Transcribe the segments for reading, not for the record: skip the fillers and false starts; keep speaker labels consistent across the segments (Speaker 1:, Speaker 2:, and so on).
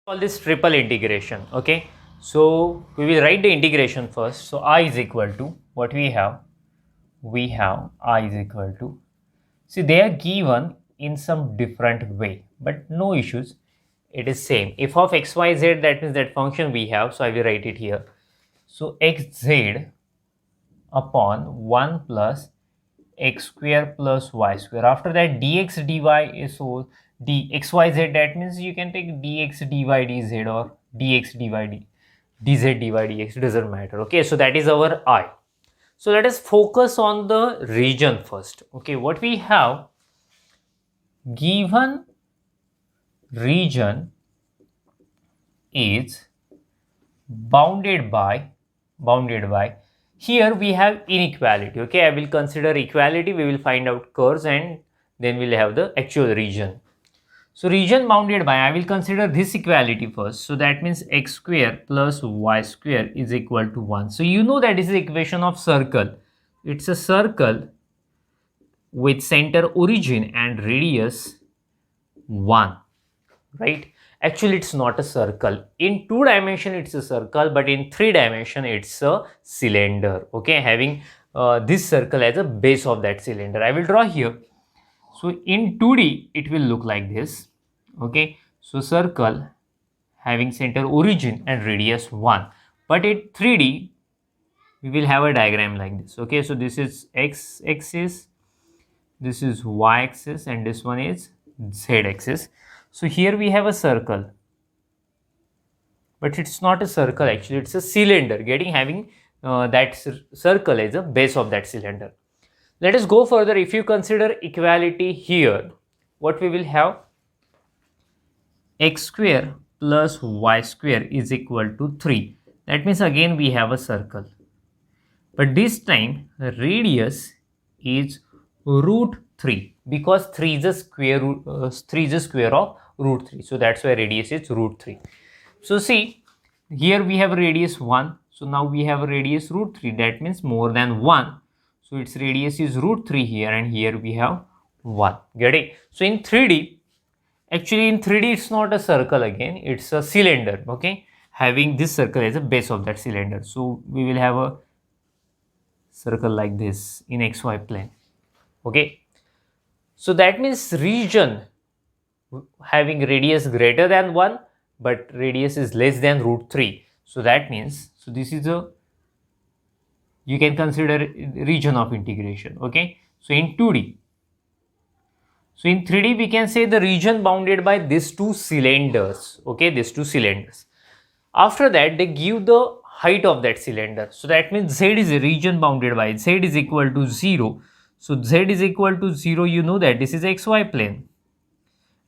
Speaker 1: Call this triple integration. Okay, so we will write the integration first. So I is equal to what we have I is equal to, see, they are given in some different way, but no issues, it is same. If of xyz, that means that function we have, so I will write it here. So xz upon 1 plus x square plus y square. After that dx dy is, so dxyz, that means you can take dx dy dz or dx dy dz dy dx, doesn't matter. Okay, so that is our I. So let us focus on the region first. Okay, what we have, given region is bounded by here we have inequality. Okay, I will consider equality, we will find out curves and then we'll have the actual region. So region bounded by, I will consider this equality first. So that means x square plus y square is equal to 1. So you know that is the equation of circle. It's a circle with center origin and radius 1, right? Actually, it's not a circle. In 2 dimension, it's a circle, but in 3 dimension, it's a cylinder. Okay, having this circle as a base of that cylinder. I will draw here. So in 2D, it will look like this. Okay, so circle having center origin and radius 1. But in 3D, we will have a diagram like this. Okay, so this is x axis, this is y axis, and this one is z axis. So here we have a circle, but it's not a circle, actually it's a cylinder having that circle as a base of that cylinder. Let us go further. If you consider equality here, what we will have, x square plus y square is equal to 3. That means again we have a circle, but this time radius is root 3, because 3 is a square root, 3 is a square of root 3, so that's why radius is root 3. So see, here we have radius 1, so now we have a radius root 3, that means more than 1, so its radius is root 3 here, and here we have 1. Get it? So in 3D, actually in 3D it's not a circle again, it's a cylinder. Okay, having this circle as a base of that cylinder, so we will have a circle like this in xy plane. Okay, so that means region having radius greater than 1, but radius is less than root 3. So that means, so this is a, you can consider region of integration. Okay, so in 2D, so in 3D we can say the region bounded by these two cylinders. Okay, these two cylinders. After that they give the height of that cylinder. So that means z is a region bounded by, z is equal to 0. So z is equal to 0, you know that this is xy plane,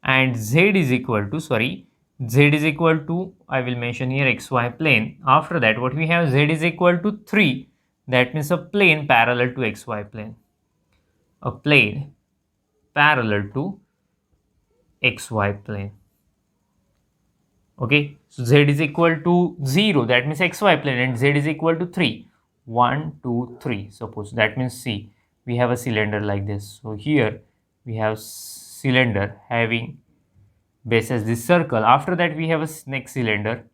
Speaker 1: and z is equal to, z is equal to, I will mention here xy plane. After that what we have, z is equal to 3, that means a plane parallel to xy plane, a plane parallel to xy plane. Okay, so z is equal to 0, that means xy plane, and z is equal to 3, 1 2 3, suppose. That means see, we have a cylinder like this. So here we have cylinder having base as this circle. After that we have a next cylinder.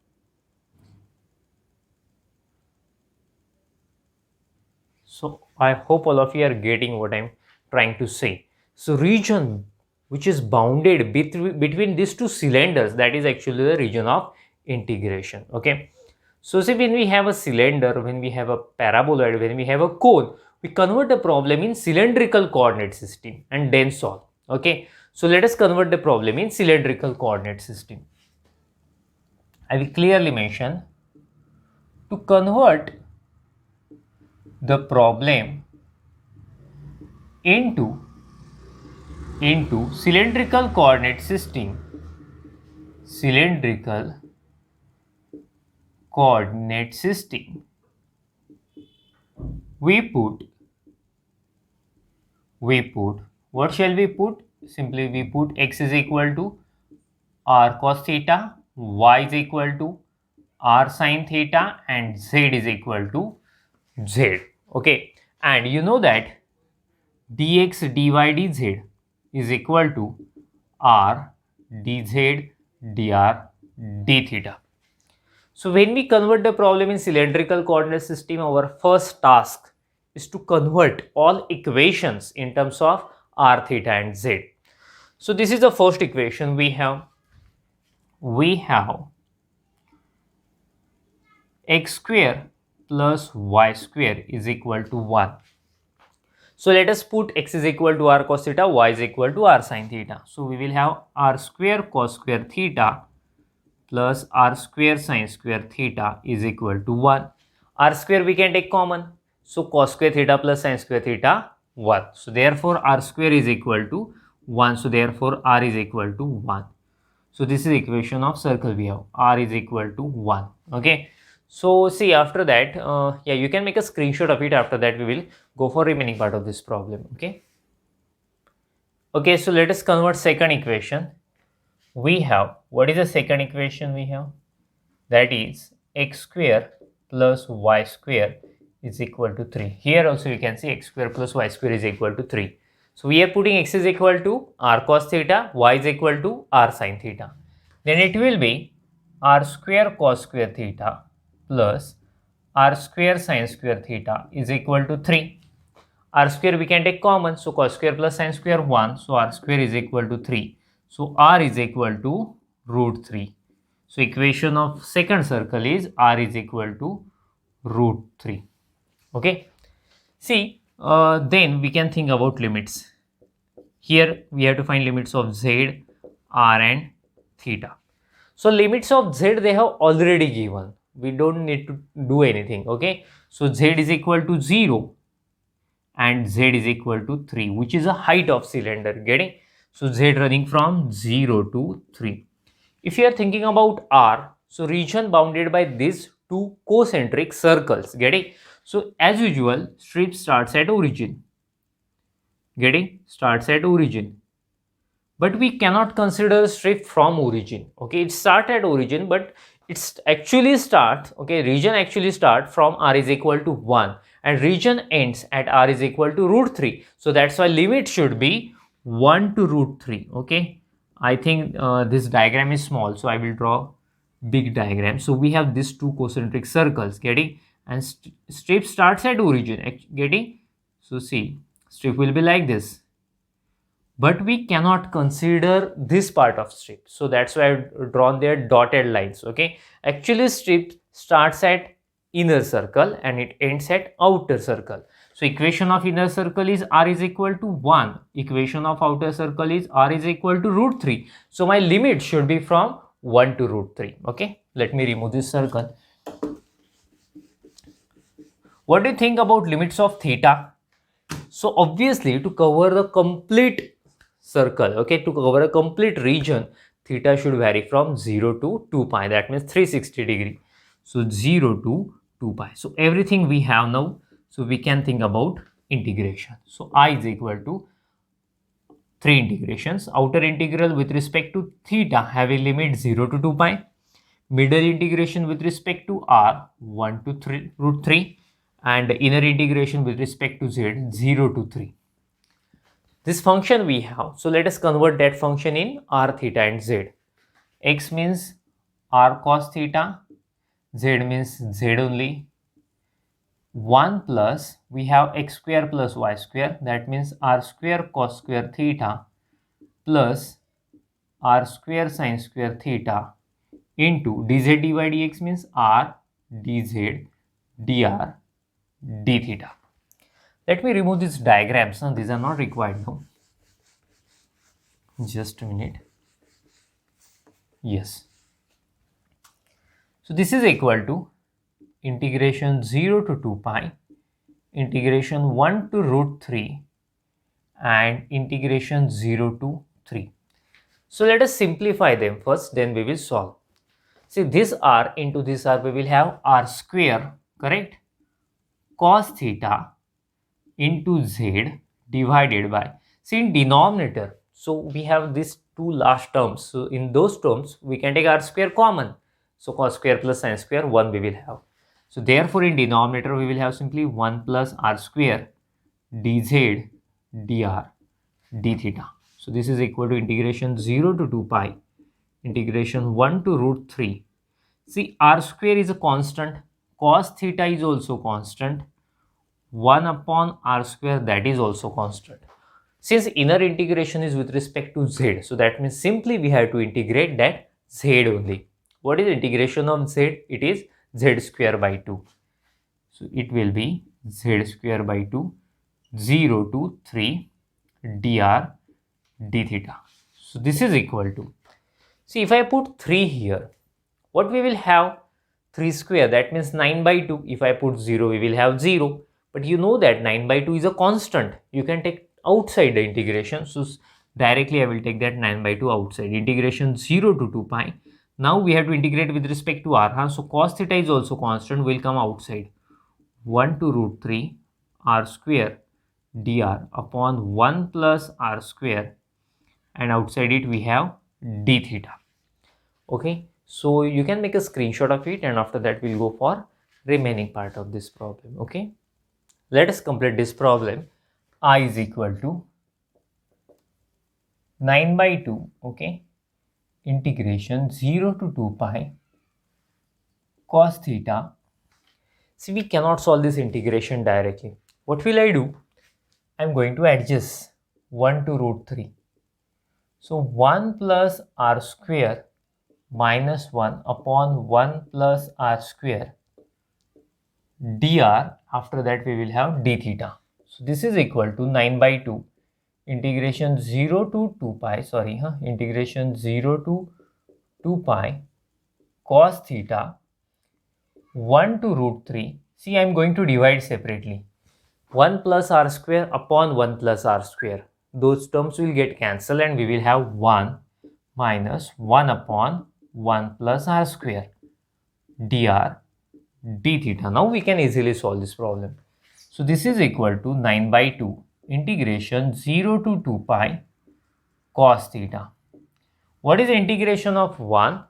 Speaker 1: So I hope all of you are getting what I'm trying to say. So region which is bounded between these two cylinders, that is actually the region of integration. Okay, so see, when we have a cylinder, when we have a paraboloid, when we have a cone, we convert the problem in cylindrical coordinate system and then solve. Okay, so let us convert the problem in cylindrical coordinate system. I will clearly mention, to convert the problem into cylindrical coordinate system, we put, what shall we put? Simply we put x is equal to r cos theta, y is equal to r sin theta, and z is equal to z. Okay, and you know that dx dy dz is equal to r dz dr d theta. So when we convert the problem in cylindrical coordinate system, our first task is to convert all equations in terms of r, theta and z. So this is the first equation we have. We have x square plus y square is equal to 1. So let us put x is equal to r cos theta, y is equal to r sin theta. So we will have r square cos square theta plus r square sin square theta is equal to 1. R square we can take common. So cos square theta plus sin square theta 1. So therefore r square is equal to 1. So therefore r is equal to 1. So this is equation of circle we have. R is equal to 1. Okay. So see, after that, yeah, you can make a screenshot of it. After that we will go for remaining part of this problem. Okay. Okay, so let us convert second equation. We have, what is the second equation we have? That is x square plus y square is equal to 3. Here also you can see x square plus y square is equal to 3. So we are putting x is equal to r cos theta, y is equal to r sin theta. Then it will be r square cos square theta plus r square sin square theta is equal to 3. R square we can take common, so cos square plus sin square 1, so r square is equal to 3. So r is equal to root 3. So equation of second circle is r is equal to root 3. Okay. See, then we can think about limits. Here we have to find limits of z, r and theta. So limits of z they have already given. We don't need to do anything. Okay. So z is equal to 0 and z is equal to 3, which is the height of cylinder. Getting? So z running from 0 to 3. If you are thinking about r, so region bounded by these two concentric circles. Getting? So as usual, strip starts at origin. Getting? Starts at origin. But we cannot consider strip from origin. Okay, it starts at origin, but it's actually starts, okay, region actually start from r is equal to 1 and region ends at r is equal to root 3. So that's why limit should be 1 to root 3. Okay, I think this diagram is small, so I will draw big diagram. So we have these two concentric circles. Getting? And strip starts at origin. Getting? So see, strip will be like this, but we cannot consider this part of strip, so that's why I've drawn their dotted lines. Okay, actually strip starts at inner circle and it ends at outer circle. So equation of inner circle is r is equal to 1, equation of outer circle is r is equal to root 3. So my limit should be from 1 to root 3. Okay, let me remove this circle. What do you think about limits of theta? So obviously to cover the complete circle, okay, to cover a complete region, theta should vary from 0 to 2 pi. That means 360 degree. So 0 to 2 pi. So everything we have now, so we can think about integration. So I is equal to 3 integrations. Outer integral with respect to theta having limit 0 to 2 pi. Middle integration with respect to r 1 to 3 root 3, and inner integration with respect to z 0 to 3. This function we have, so let us convert that function in r, theta and z. X means r cos theta, z means z only. 1 plus, we have x square plus y square, that means r square cos square theta plus r square sin square theta into dz dy dx means r dz dr d theta. Let me remove these diagrams. These are not required now. Just a minute. Yes. So this is equal to integration 0 to 2 pi, integration 1 to root 3 and integration 0 to 3. So let us simplify them first, then we will solve. See, this r into this r, we will have r square, correct, cos theta into z divided by, see in denominator, so we have these two last terms, so in those terms we can take r square common, so cos square plus sin square 1 we will have. So therefore in denominator we will have simply 1 plus r square dz dr d theta. So this is equal to integration 0 to 2 pi integration 1 to root 3. See, r square is a constant, cos theta is also constant, 1 upon r square, that is also constant. Since inner integration is with respect to z, so that means simply we have to integrate that z only. What is integration of z? It is z square by 2. So it will be z square by 2, 0 to 3 dr d theta. So this is equal to, see, if I put 3 here, what we will have? 3 square, that means 9 by 2. If I put 0, we will have 0. But you know that 9 by 2 is a constant. You can take outside the integration. So directly I will take that 9 by 2 outside. Integration 0 to 2 pi. Now we have to integrate with respect to r. So cos theta is also constant, will come outside. 1 to root 3 r square dr upon 1 plus r square, and outside it we have d theta. Okay, so you can make a screenshot of it, and after that we'll go for remaining part of this problem. Okay, let us complete this problem. I is equal to 9 by 2, okay, integration 0 to 2 pi cos theta. See, we cannot solve this integration directly. What will I do? I'm going to adjust 1 to root 3. So 1 plus r square minus 1 upon 1 plus r square dr. After that we will have d theta. So this is equal to 9 by 2 integration 0 to 2 pi, integration 0 to 2 pi cos theta 1 to root 3. See, I am going to divide separately. 1 plus r square upon 1 plus r square. Those terms will get cancelled and we will have 1 minus 1 upon 1 plus r square dr d theta. Now we can easily solve this problem. So this is equal to 9 by 2 integration 0 to 2 pi cos theta. What is the integration of 1?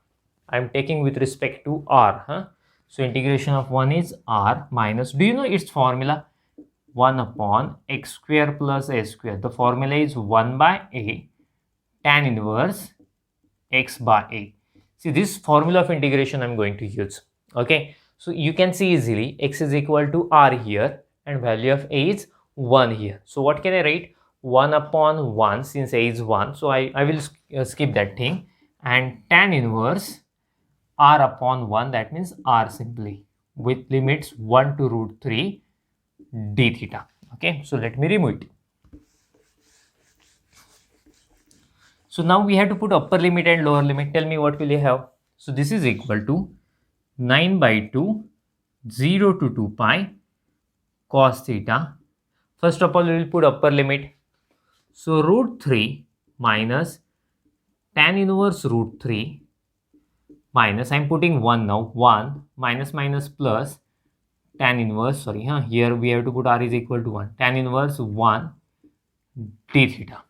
Speaker 1: I am taking with respect to r. So integration of 1 is r minus, do you know its formula? 1 upon x square plus a square. The formula is 1 by a tan inverse x by a. See, this formula of integration I am going to use. Okay, so you can see easily x is equal to r here and value of a is 1 here. So what can I write? 1 upon 1, since a is 1. So I will skip that thing, and tan inverse r upon 1, that means r simply, with limits 1 to root 3 d theta. Okay, so let me remove it. So now we have to put upper limit and lower limit. Tell me what will you have? So this is equal to 9 by 2, 0 to 2 pi cos theta. First of all, we will put upper limit. So root 3 minus tan inverse root 3 minus, I am putting 1 now, 1 minus minus plus tan inverse, here we have to put r is equal to 1, tan inverse 1 d theta.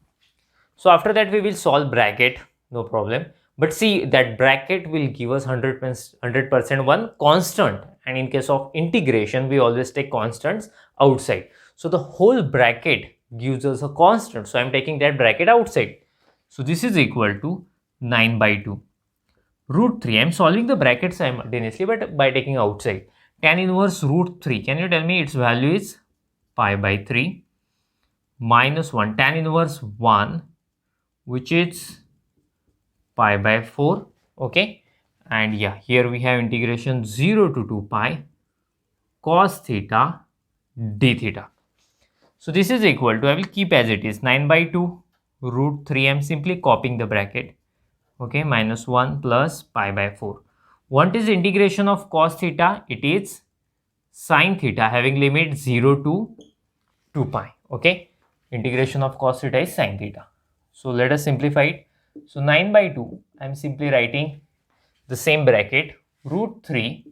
Speaker 1: So after that we will solve bracket, no problem. But see, that bracket will give us 100% one constant, and in case of integration we always take constants outside. So the whole bracket gives us a constant, so I am taking that bracket outside. So this is equal to 9 by 2 root 3. I am solving the bracket simultaneously but by taking outside. Tan inverse root 3, can you tell me its value is pi by 3 minus 1 tan inverse 1, which is pi by 4. Okay, and yeah, here we have integration 0 to 2 pi cos theta d theta. So this is equal to, I will keep as it is, 9 by 2 root 3. I am simply copying the bracket. Okay, minus 1 plus pi by 4. What is the integration of cos theta? It is sin theta, having limit 0 to 2 pi. Okay, integration of cos theta is sin theta. So let us simplify it. So 9 by 2, I am simply writing the same bracket, root 3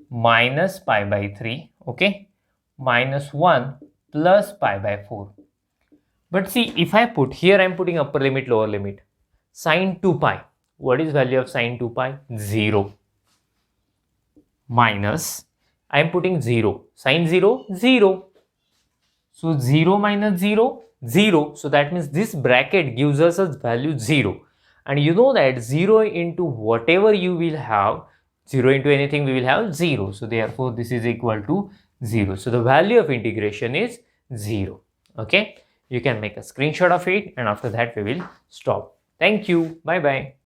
Speaker 1: minus pi by 3, okay, minus 1 plus pi by 4. But see, if I put here, I am putting upper limit, lower limit. Sin 2 pi, what is value of sin 2 pi? 0. Minus, I am putting 0. Sin 0, 0. So 0 minus 0, 0. So that means this bracket gives us a value 0. and you know that 0 into whatever you will have, 0 into anything we will have 0. So therefore this is equal to 0. So the value of integration is 0. Okay, you can make a screenshot of it, and after that we will stop. Thank you. Bye bye.